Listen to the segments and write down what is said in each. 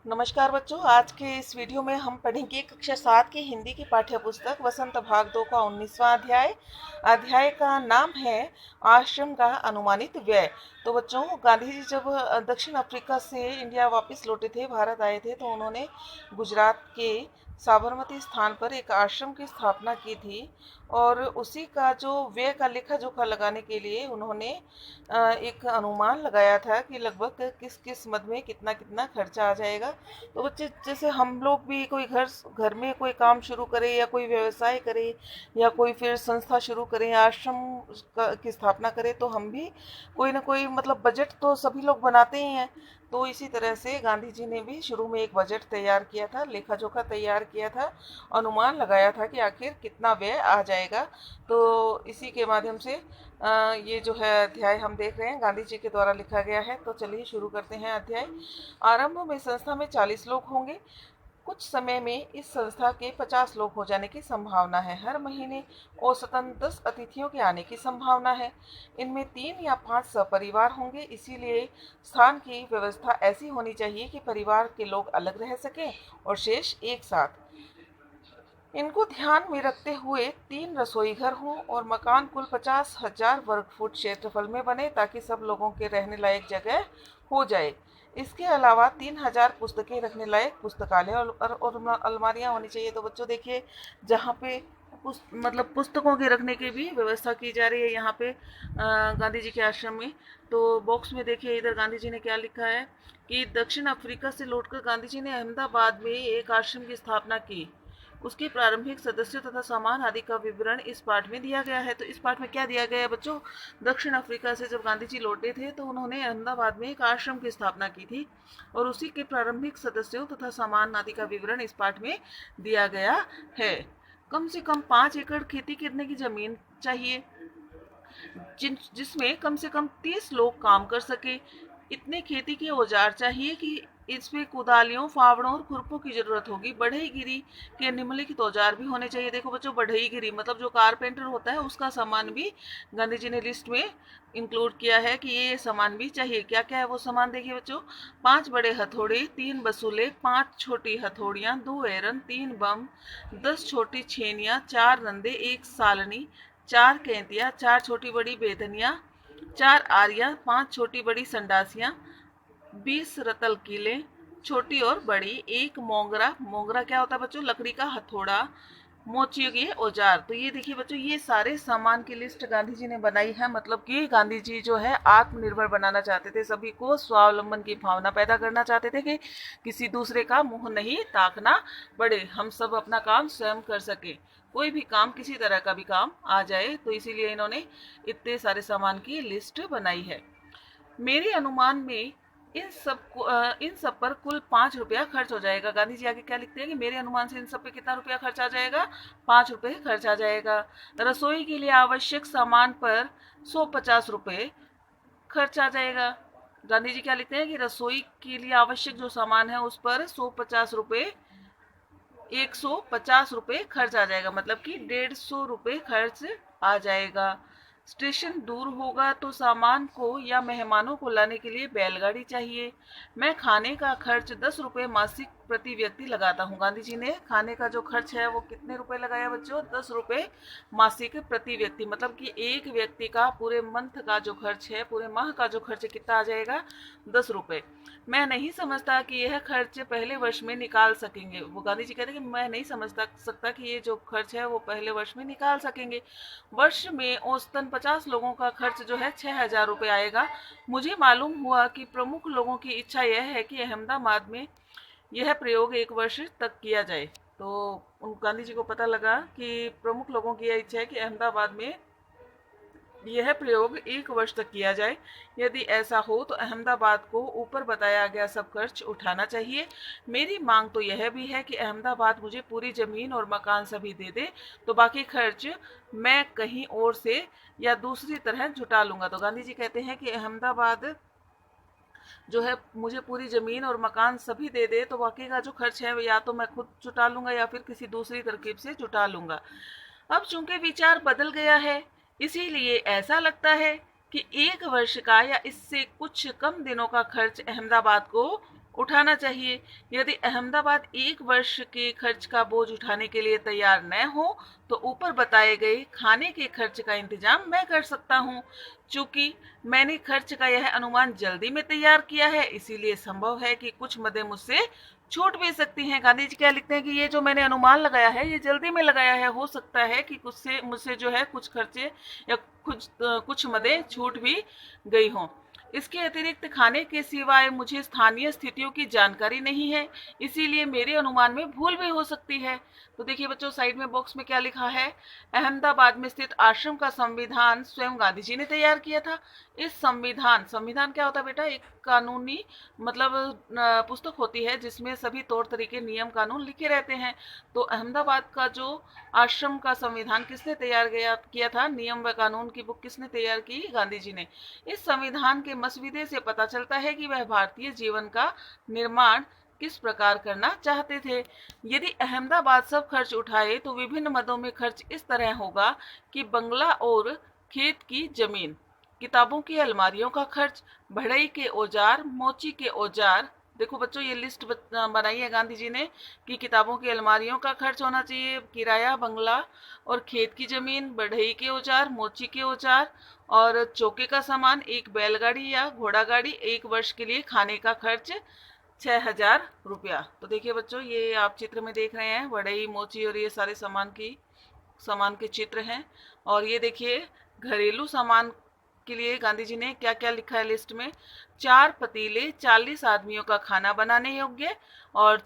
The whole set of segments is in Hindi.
नमस्कार बच्चों, आज के इस वीडियो में हम पढ़ेंगे कक्षा 7 की हिंदी की पाठ्य पुस्तक वसंत भाग 2 का 19वां अध्याय। अध्याय का नाम है आश्रम का अनुमानित व्यय। तो बच्चों, गांधी जी जब दक्षिण अफ्रीका से इंडिया वापस लौटे थे, भारत आए थे, तो उन्होंने गुजरात के साबरमती स्थान पर एक आश्रम की स्थापना की थी और उसी का जो व्यय का लेखा जोखा लगाने के लिए उन्होंने एक अनुमान लगाया था कि लगभग किस किस मद में कितना कितना खर्चा आ जाएगा। तो बच्चे, जैसे हम लोग भी कोई घर घर में कोई काम शुरू करें या कोई व्यवसाय करें या कोई फिर संस्था शुरू करें या आश्रम की स्थापना करें, तो हम भी कोई ना कोई मतलब बजट तो सभी लोग बनाते ही हैं। तो इसी तरह से गांधी जी ने भी शुरू में एक बजट तैयार किया था, लेखा जोखा तैयार किया था, अनुमान लगाया था कि आखिर कितना व्यय आ जाएगा। तो इसी के माध्यम से ये जो है अध्याय हम देख रहे हैं, गांधी जी के द्वारा लिखा गया है। तो चलिए शुरू करते हैं अध्याय। आरंभ में संस्था में 40 लोग होंगे। कुछ समय में इस संस्था के 50 लोग हो जाने की संभावना है। हर महीने औसतन 10 अतिथियों के आने की संभावना है। इनमें 3 या 5 सपरिवार होंगे, इसीलिए स्थान की व्यवस्था ऐसी होनी चाहिए कि परिवार के लोग अलग रह सकें और शेष एक साथ। इनको ध्यान में रखते हुए 3 रसोई घर हों और मकान कुल 50,000 वर्ग फुट क्षेत्रफल में बने, ताकि सब लोगों के रहने लायक जगह हो जाए। इसके अलावा 3,000 पुस्तकें रखने लायक पुस्तकालय और अलमारियां होनी चाहिए। तो बच्चों देखिए, जहाँ पे मतलब पुस्तकों के रखने की भी व्यवस्था की जा रही है यहाँ पे गांधी जी के आश्रम में। तो बॉक्स में देखिए, इधर गांधी जी ने क्या लिखा है कि दक्षिण अफ्रीका से लौटकर गांधी जी ने अहमदाबाद में एक आश्रम की स्थापना की। उसके प्रारंभिक सदस्यों तथा सामान आदि का विवरण इस पाठ में दिया गया है। तो इस पाठ में क्या दिया गया है बच्चों? दक्षिण अफ्रीका से जब गांधी जी लौटे थे तो उन्होंने अहमदाबाद में एक आश्रम की स्थापना की थी और उसी के प्रारंभिक सदस्यों तथा सामान आदि का विवरण इस पाठ में दिया गया है। कम से कम 5 एकड़ खेती करने की जमीन चाहिए, जिसमें कम से कम 30 लोग काम कर सके। इतने खेती के औजार चाहिए कि इसमें कुदालियों, फावड़ों और खुरपों की जरूरत होगी। बढ़ईगिरी के निम्नलिखित औजार भी होने चाहिए। देखो बच्चों, बढ़ईगिरी मतलब जो कारपेंटर होता है उसका सामान भी गांधी जी ने लिस्ट में इंक्लूड किया है कि ये सामान भी चाहिए। क्या क्या है वो सामान? देखिए बच्चों, 5 बड़े हथौड़े, 3 बसूले, 5 छोटी हथौड़ियां, 2 एरन, 3 बम, 10 छोटी छेनियां, 4 रंदे, 1 सालनी, 4 कैंतिया, 4 छोटी बड़ी बेदनिया, 4 आरिया, 5 छोटी बड़ी संडासियां, 20 रतल कीले छोटी और बड़ी, 1 मोंगरा। मोंगरा क्या होता है बच्चों? लकड़ी का हथौड़ा। मोचियों के औजार। तो ये देखिए बच्चों, ये सारे सामान की लिस्ट गांधी जी ने बनाई है। मतलब कि गांधी जी जो है आत्मनिर्भर बनाना चाहते थे, सभी को स्वावलंबन की भावना पैदा करना चाहते थे कि किसी दूसरे का मुंह नहीं ताकना पड़े, हम सब अपना काम स्वयं कर सके, कोई भी काम किसी तरह का भी काम आ जाए। तो इसीलिए इन्होंने इतने सारे सामान की लिस्ट बनाई है। मेरे अनुमान में इन सब पर कुल 5 रुपया खर्च हो जाएगा। गांधी जी आगे क्या लिखते हैं कि मेरे अनुमान से इन सब पे कितना रुपया खर्च आ जाएगा? 5 रुपये खर्च आ जाएगा। रसोई के लिए आवश्यक सामान पर 150 रुपये खर्च आ जाएगा। गांधी जी क्या लिखते हैं कि रसोई के लिए आवश्यक जो सामान है उस पर 150 रुपये, 150 रुपये खर्च आ जाएगा। मतलब कि 150 रुपये खर्च आ जाएगा। स्टेशन दूर होगा तो सामान को या मेहमानों को लाने के लिए बैलगाड़ी चाहिए। मैं खाने का खर्च 10 रुपये मासिक प्रति व्यक्ति लगाता हूँ। गांधी जी ने खाने का जो खर्च है वो कितने रुपए लगाया बच्चों? 10 रुपये मासिक प्रति व्यक्ति। मतलब कि एक व्यक्ति का पूरे मंथ का जो खर्च है, पूरे माह का जो खर्च कितना आ जाएगा? 10 रुपये। मैं नहीं समझता कि यह खर्च पहले वर्ष में निकाल सकेंगे। वो गांधी जी कहते हैं कि मैं नहीं समझता कि ये जो खर्च है वो पहले वर्ष में निकाल सकेंगे। वर्ष में औसतन 50 लोगों का खर्च जो है 6,000 रुपये आएगा। मुझे मालूम हुआ कि प्रमुख लोगों की इच्छा यह है कि अहमदाबाद में यह प्रयोग 1 वर्ष तक किया जाए। तो उन गांधी जी को पता लगा कि प्रमुख लोगों की यह इच्छा है कि अहमदाबाद में यह प्रयोग 1 वर्ष तक किया जाए। यदि ऐसा हो तो अहमदाबाद को ऊपर बताया गया सब खर्च उठाना चाहिए। मेरी मांग तो यह भी है कि अहमदाबाद मुझे पूरी जमीन और मकान सभी दे दे, तो बाकी खर्च मैं कहीं और से या दूसरी तरह जुटा लूंगा। तो गांधी जी कहते हैं कि अहमदाबाद जो है मुझे पूरी जमीन और मकान सभी दे दे, तो बाकी का जो खर्च है या तो मैं खुद जुटा लूंगा या फिर किसी दूसरी तरकीब से जुटा लूंगा। अब चूंकि विचार बदल गया है, इसीलिए ऐसा लगता है कि 1 वर्ष का या इससे कुछ कम दिनों का खर्च अहमदाबाद को उठाना चाहिए। यदि अहमदाबाद 1 वर्ष के खर्च का बोझ उठाने के लिए तैयार न हो तो ऊपर बताए गए खाने के खर्च का इंतजाम मैं कर सकता हूँ। चूंकि मैंने खर्च का यह अनुमान जल्दी में तैयार किया है, इसीलिए संभव है कि कुछ मदें मुझसे छूट भी सकती हैं। गांधी जी क्या लिखते हैं कि ये जो मैंने अनुमान लगाया है ये जल्दी में लगाया है, हो सकता है कि मुझसे जो है कुछ खर्चे या कुछ मदें छूट भी गई हों। इसके अतिरिक्त खाने के सिवाय मुझे स्थानीय स्थितियों की जानकारी नहीं है, इसीलिए मेरे अनुमान में भूल भी हो सकती है। तो देखिए बच्चों, साइड में बॉक्स में क्या लिखा है, अहमदाबाद में स्थित आश्रम का संविधान स्वयं गांधी जी ने तैयार किया था। इस संविधान क्या होता है बेटा, एक कानूनी मतलब पुस्तक होती है जिसमें सभी तौर तरीके नियम कानून लिखे रहते हैं। तो अहमदाबाद का जो आश्रम का संविधान किसने तैयार किया था, नियम व कानून की बुक किसने तैयार की, गांधी जी ने। इस संविधान के मसविदे से पता चलता है कि वह भारतीय जीवन का निर्माण किस प्रकार करना चाहते थे। यदि अहमदाबाद सब खर्च उठाए तो विभिन्न मदों में खर्च इस तरह होगा कि बंगला और खेत की जमीन, किताबों की अलमारियों का खर्च, बढ़ई के औजार, मोची के औजार। देखो बच्चों, ये लिस्ट बनाई है गांधी जी ने कि किताबों की अलमारियों का खर्च होना चाहिए, किराया, बंगला और खेत की जमीन, बढ़ई के औजार, मोची के औजार और चौके का सामान, एक बैलगाड़ी या घोड़ा गाड़ी, 1 वर्ष के लिए खाने का खर्च 6000 रुपया। तो देखिए बच्चों, ये आप चित्र में देख रहे हैं बढ़ई, मोची और ये सारे सामान के चित्र हैं। और ये देखिए घरेलू सामान के लिए गांधी जी ने क्या क्या लिखा है लिस्ट में, 4 पतीले 40 आदमियों का खाना बनाने योग्य, और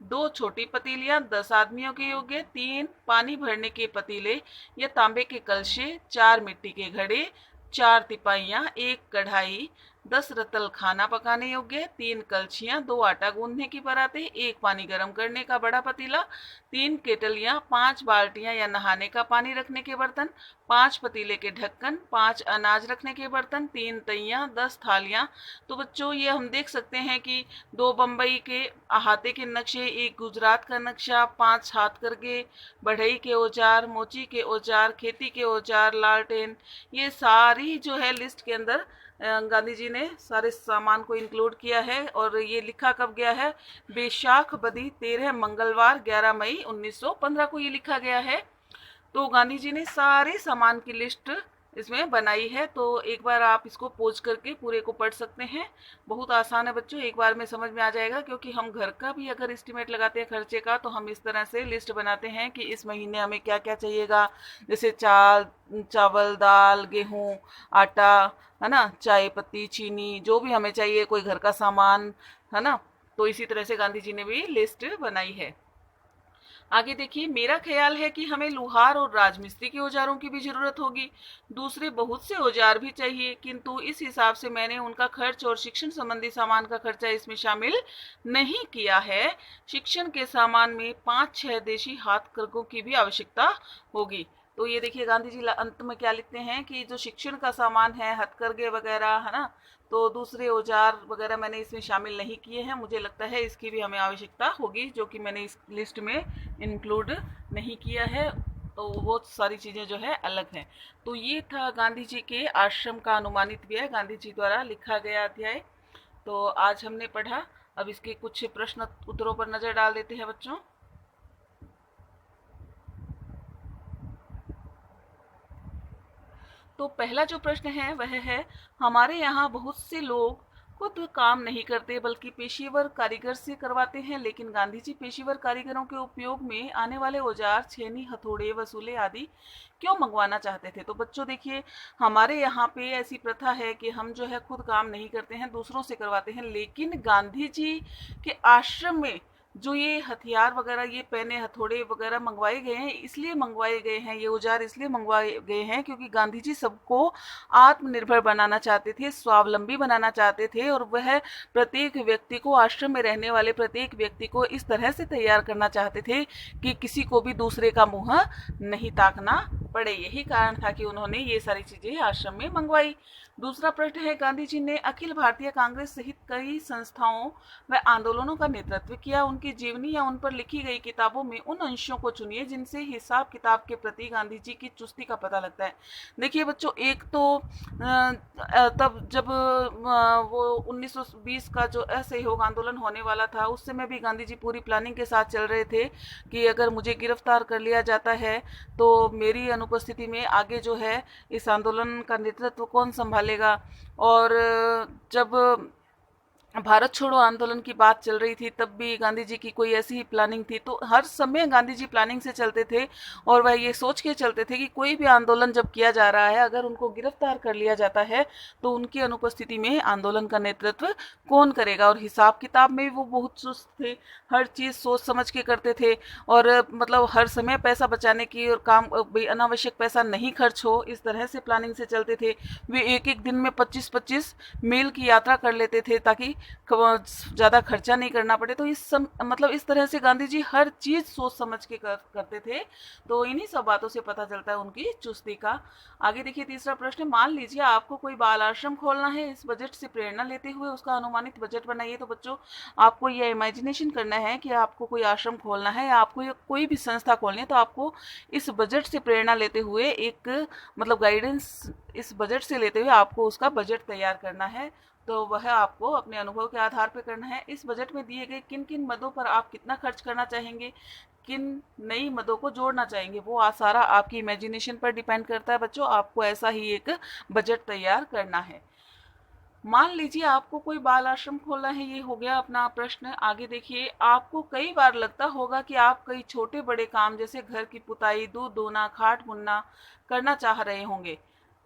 2 छोटी पतीलियां 10 आदमियों के योग्य, 3 पानी भरने के पतीले या तांबे के कलशे, 4 मिट्टी के घड़े, 4 तिपाइयां, 1 कढ़ाई, 10 रतल खाना पकाने योग्य, 3 कलछियां, 2 आटा गूंदने की परातें, 1 पानी गर्म करने का बड़ा पतीला, 3 केटलियां, 5 बाल्टियां या नहाने का पानी रखने के बर्तन, 5 पतीले के ढक्कन, 5 अनाज रखने के बर्तन, 3 तैयां, 10 थालियां। तो बच्चों, ये हम देख सकते हैं कि 2 बम्बई के अहाते के नक्शे, 1 गुजरात का नक्शा, 5 हाथ करके, बढ़ई के औजार, मोची के औजार, खेती के औजार, लालटेन, ये सारी जो है लिस्ट के अंदर गांधी जी ने सारे सामान को इंक्लूड किया है। और ये लिखा कब गया है, बैसाख बदी 13 मंगलवार 11 मई 1915 को ये लिखा गया है। तो गांधी जी ने सारे सामान की लिस्ट इसमें बनाई है। तो एक बार आप इसको पॉज करके पूरे को पढ़ सकते हैं। बहुत आसान है बच्चों, एक बार में समझ में आ जाएगा, क्योंकि हम घर का भी अगर एस्टिमेट लगाते हैं खर्चे का तो हम इस तरह से लिस्ट बनाते हैं कि इस महीने हमें क्या क्या चाहिएगा, जैसे चावल, दाल, गेहूं, आटा, है ना, चाय पत्ती, चीनी, जो भी हमें चाहिए, कोई घर का सामान, है ना। तो इसी तरह से गांधी जी ने भी लिस्ट बनाई है। आगे देखिए, मेरा ख्याल है कि हमें लुहार और राजमिस्त्री के औजारों की भी जरूरत होगी, दूसरे बहुत से औजार भी चाहिए, किंतु इस हिसाब से मैंने उनका खर्च और शिक्षण संबंधी सामान का खर्चा इसमें शामिल नहीं किया है। शिक्षण के सामान में 5-6 देशी हाथ करघों की भी आवश्यकता होगी। तो ये देखिए गांधी जी अंत में क्या लिखते हैं कि जो शिक्षण का सामान है, हथकरघे वगैरह, है ना, तो दूसरे औजार वगैरह मैंने इसमें शामिल नहीं किए हैं। मुझे लगता है इसकी भी हमें आवश्यकता होगी, जो कि मैंने इस लिस्ट में इंक्लूड नहीं किया है। तो वो सारी चीज़ें जो है अलग हैं। तो ये था गांधी जी के आश्रम का अनुमानित व्यय, गांधी जी द्वारा लिखा गया अध्याय। तो आज हमने पढ़ा। अब इसके कुछ प्रश्न उत्तरों पर नज़र डाल देते हैं बच्चों। तो पहला जो प्रश्न है वह है, हमारे यहाँ बहुत से लोग खुद काम नहीं करते बल्कि पेशेवर कारीगर से करवाते हैं, लेकिन गांधी जी पेशेवर कारीगरों के उपयोग में आने वाले औजार, छेनी, हथौड़े, वसूले आदि क्यों मंगवाना चाहते थे। तो बच्चों देखिए, हमारे यहाँ पे ऐसी प्रथा है कि हम जो है खुद काम नहीं करते हैं, दूसरों से करवाते हैं, लेकिन गांधी जी के आश्रम में जो ये हथियार वगैरह, ये पेने, हथौड़े वगैरह मंगवाए गए हैं, इसलिए मंगवाए गए हैं, ये औजार इसलिए मंगवाए गए हैं क्योंकि गांधी जी सबको आत्मनिर्भर बनाना चाहते थे, स्वावलंबी बनाना चाहते थे, और वह प्रत्येक व्यक्ति को, आश्रम में रहने वाले प्रत्येक व्यक्ति को इस तरह से तैयार करना चाहते थे कि किसी को भी दूसरे का मुंह नहीं ताकना पड़े। यही कारण था कि उन्होंने ये सारी चीजें आश्रम में मंगवाई। दूसरा प्रश्न है, गांधी जी ने अखिल भारतीय कांग्रेस सहित कई संस्थाओं व आंदोलनों का नेतृत्व किया, उनकी की जीवनी या उन पर लिखी गई किताबों में उन अंशों को चुनिए जिनसे हिसाब किताब के प्रति गांधी जी की चुस्ती का पता लगता है। देखिए बच्चों, एक तो तब जब वो 1920 का जो असहयोग आंदोलन होने वाला था, उस समय भी गांधी जी पूरी प्लानिंग के साथ चल रहे थे कि अगर मुझे गिरफ्तार कर लिया जाता है तो मेरी अनुपस्थिति में आगे जो है इस आंदोलन का नेतृत्व कौन संभालेगा। और जब भारत छोड़ो आंदोलन की बात चल रही थी तब भी गांधी जी की कोई ऐसी ही प्लानिंग थी। तो हर समय गांधी जी प्लानिंग से चलते थे और वह ये सोच के चलते थे कि कोई भी आंदोलन जब किया जा रहा है, अगर उनको गिरफ्तार कर लिया जाता है तो उनकी अनुपस्थिति में आंदोलन का नेतृत्व कौन करेगा। और हिसाब किताब में भी वो बहुत चुस्त थे, हर चीज़ सोच समझ के करते थे और मतलब हर समय पैसा बचाने की और काम अनावश्यक पैसा नहीं खर्च हो, इस तरह से प्लानिंग से चलते थे। वे एक एक दिन में 25-25 मील की यात्रा कर लेते थे ताकि ज़्यादा खर्चा नहीं करना पड़े। तो मतलब इस तरह से गांधी जी हर चीज़ सोच समझ के करते थे। तो इन्हीं सब बातों से पता चलता है उनकी चुस्ती का। आगे देखिए तीसरा प्रश्न, मान लीजिए आपको कोई बाल आश्रम खोलना है, इस बजट से प्रेरणा लेते हुए उसका अनुमानित बजट बनाइए। तो बच्चों, आपको ये इमेजिनेशन करना है कि आपको कोई आश्रम खोलना है या आपको कोई भी संस्था खोलनी है, तो आपको इस बजट से प्रेरणा लेते हुए एक मतलब गाइडेंस इस बजट से लेते हुए आपको उसका बजट तैयार करना है। तो वह आपको अपने अनुभव के आधार पर करना है। इस बजट में दिए गए किन किन मदों पर आप कितना खर्च करना चाहेंगे, किन नई मदों को जोड़ना चाहेंगे, वो सारा आपकी इमेजिनेशन पर डिपेंड करता है। बच्चों, आपको ऐसा ही एक बजट तैयार करना है। मान लीजिए आपको कोई बाल आश्रम खोलना है, ये हो गया अपना प्रश्न। आगे देखिए, आपको कई बार लगता होगा कि आप कई छोटे बड़े काम जैसे घर की पुताई, दूध दोना, खाट बुनना करना चाह रहे होंगे।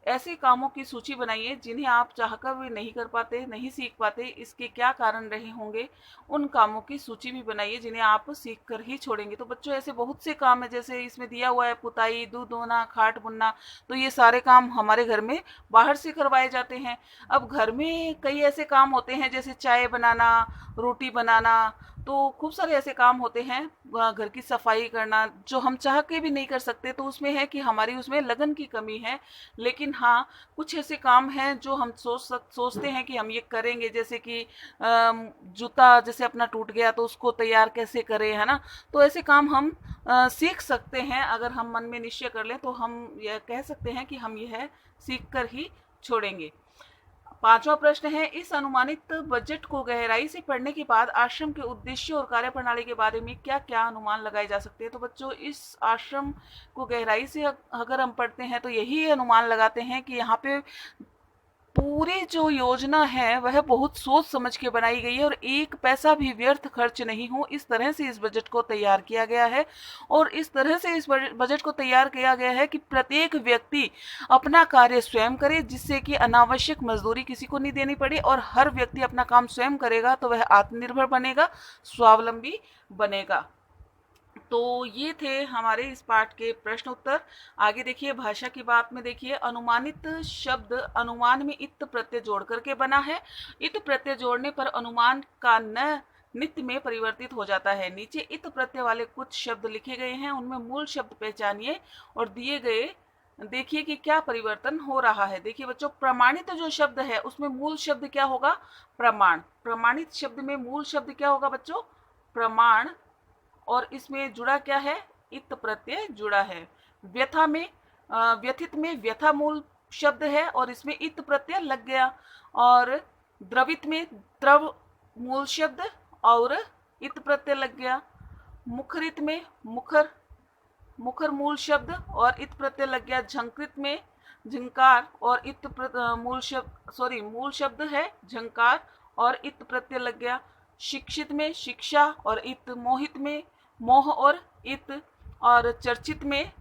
ऐसे कामों की सूची बनाइए जिन्हें आप चाहकर भी नहीं कर पाते, नहीं सीख पाते, इसके क्या कारण रहे होंगे। उन कामों की सूची भी बनाइए जिन्हें आप सीख कर ही छोड़ेंगे। तो बच्चों, ऐसे बहुत से काम है, जैसे इसमें दिया हुआ है पुताई, दूध दोना, खाट बुनना, तो ये सारे काम हमारे घर में बाहर से करवाए जाते हैं। अब घर में कई ऐसे काम होते हैं जैसे चाय बनाना, रोटी बनाना, तो खूब सारे ऐसे काम होते हैं, घर की सफाई करना, जो हम चाह के भी नहीं कर सकते। तो उसमें है कि हमारी उसमें लगन की कमी है। लेकिन हाँ, कुछ ऐसे काम हैं जो हम सोचते हैं कि हम ये करेंगे, जैसे कि जूता जैसे अपना टूट गया तो उसको तैयार कैसे करें, है ना। तो ऐसे काम हम सीख सकते हैं। अगर हम मन में निश्चय कर लें तो हम यह कह सकते हैं कि हम यह सीख कर ही छोड़ेंगे। पांचवा प्रश्न है, इस अनुमानित बजट को गहराई से पढ़ने के बाद आश्रम के उद्देश्य और कार्यप्रणाली के बारे में क्या क्या अनुमान लगाए जा सकते हैं। तो बच्चों, इस आश्रम को गहराई से अगर हम पढ़ते हैं तो यही अनुमान लगाते हैं कि यहाँ पे पूरी जो योजना है वह बहुत सोच समझ के बनाई गई है और एक पैसा भी व्यर्थ खर्च नहीं हो, इस तरह से इस बजट को तैयार किया गया है। और इस तरह से इस बजट को तैयार किया गया है कि प्रत्येक व्यक्ति अपना कार्य स्वयं करे, जिससे कि अनावश्यक मजदूरी किसी को नहीं देनी पड़े, और हर व्यक्ति अपना काम स्वयं करेगा तो वह आत्मनिर्भर बनेगा, स्वावलंबी बनेगा। तो ये थे हमारे इस पाठ के प्रश्न उत्तर। आगे देखिए, भाषा की बात में देखिए, अनुमानित शब्द अनुमान में इत प्रत्यय जोड़ करके बना है। इत प्रत्यय जोड़ने पर अनुमान का न नित्य में परिवर्तित हो जाता है। नीचे इत प्रत्यय वाले कुछ शब्द लिखे गए हैं, उनमें मूल शब्द पहचानिए और दिए गए देखिए कि क्या परिवर्तन हो रहा है। देखिए बच्चों, प्रमाणित जो शब्द है उसमें मूल शब्द क्या होगा, प्रमाण। प्रमाणित शब्द में मूल शब्द क्या होगा बच्चों, प्रमाण। और इसमें जुड़ा क्या है, इत प्रत्यय जुड़ा है। व्यथा में व्यथित में व्यथा मूल शब्द है और इसमें इत प्रत्यय लग गया। और द्रवित में द्रव मूल शब्द और इत प्रत्यय लग गया। मुखरित में मुखर मूल शब्द और इत प्रत्यय लग गया। झंकृत में झंकार और इत मूल शब्द है झंकार और इत प्रत्यय लग गया। शिक्षित में शिक्षा और इत, मोहित में मोह और इत, और चर्चित में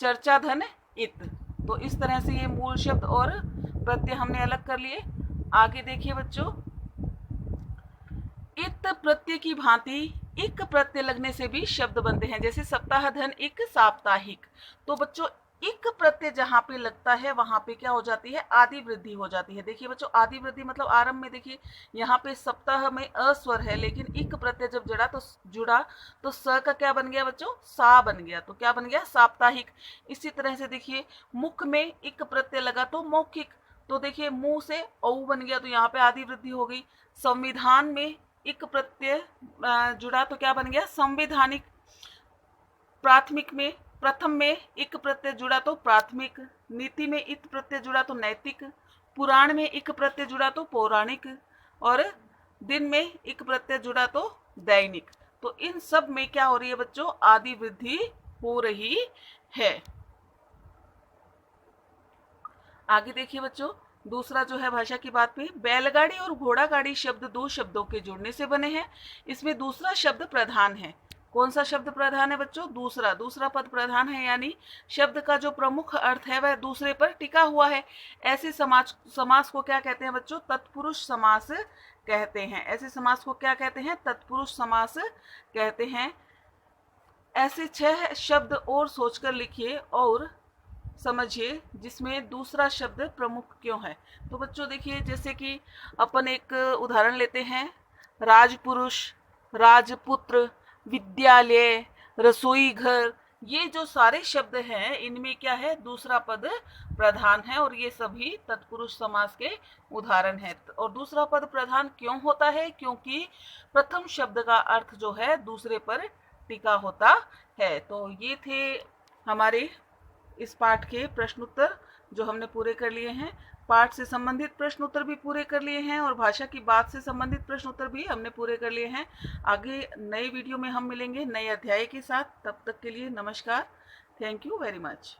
चर्चा धन इत। तो इस तरह से ये मूल शब्द और प्रत्यय हमने अलग कर लिए। आगे देखिए बच्चों, इत प्रत्यय की भांति इक प्रत्यय लगने से भी शब्द बनते हैं, जैसे सप्ताह धन इक, साप्ताहिक। तो बच्चों, इक प्रत्यय जहां पे लगता है वहां पे क्या हो जाती है, आदि वृद्धि हो जाती है। देखिए बच्चों, आदि वृद्धि मतलब आरंभ में देखिए यहाँ पे सप्ताह में अस्वर है, लेकिन इक प्रत्यय जब जुड़ा तो स का क्या बन गया बच्चों, सा बन गया। तो क्या बन गया, साप्ताहिक। इसी तरह से देखिए, मुख में इक प्रत्यय लगा तो मौखिक। तो देखिए, मुंह से औ बन गया, तो यहाँ पे आदि वृद्धि हो गई। संविधान में इक प्रत्यय जुड़ा तो क्या बन गया संवैधानिक। प्राथमिक में प्रथम में इक प्रत्यय जुड़ा तो प्राथमिक। नीति में इत प्रत्यय जुड़ा तो नैतिक। पुराण में इक प्रत्यय जुड़ा तो पौराणिक। और दिन में इक प्रत्यय जुड़ा तो दैनिक। तो इन सब में क्या हो रही है बच्चों, आदि वृद्धि हो रही है। आगे देखिए बच्चों, दूसरा जो है भाषा की बात में, बैलगाड़ी और घोड़ा गाड़ी शब्द दो शब्दों के जुड़ने से बने हैं। इसमें दूसरा शब्द प्रधान है। कौन सा शब्द प्रधान है बच्चों, दूसरा। दूसरा पद प्रधान है, यानी शब्द का जो प्रमुख अर्थ है वह दूसरे पर टिका हुआ है। ऐसे समास को क्या कहते हैं बच्चों, तत्पुरुष समास कहते हैं। ऐसे समास को क्या कहते हैं, तत्पुरुष समास कहते हैं। ऐसे 6 शब्द और सोचकर लिखिए और समझिए जिसमें दूसरा शब्द प्रमुख क्यों है। तो बच्चों देखिए, जैसे कि अपन एक उदाहरण लेते हैं, राजपुरुष, राजपुत्र, विद्यालय, रसोई घर, ये जो सारे शब्द हैं इनमें क्या है, दूसरा पद प्रधान है और ये सभी तत्पुरुष समास के उदाहरण हैं। और दूसरा पद प्रधान क्यों होता है, क्योंकि प्रथम शब्द का अर्थ जो है दूसरे पर टिका होता है। तो ये थे हमारे इस पाठ के प्रश्न उत्तर जो हमने पूरे कर लिए हैं। पाठ से संबंधित प्रश्न उत्तर भी पूरे कर लिए हैं और भाषा की बात से संबंधित प्रश्न उत्तर भी हमने पूरे कर लिए हैं। आगे नए वीडियो में हम मिलेंगे नए अध्याय के साथ। तब तक के लिए नमस्कार। Thank you very much.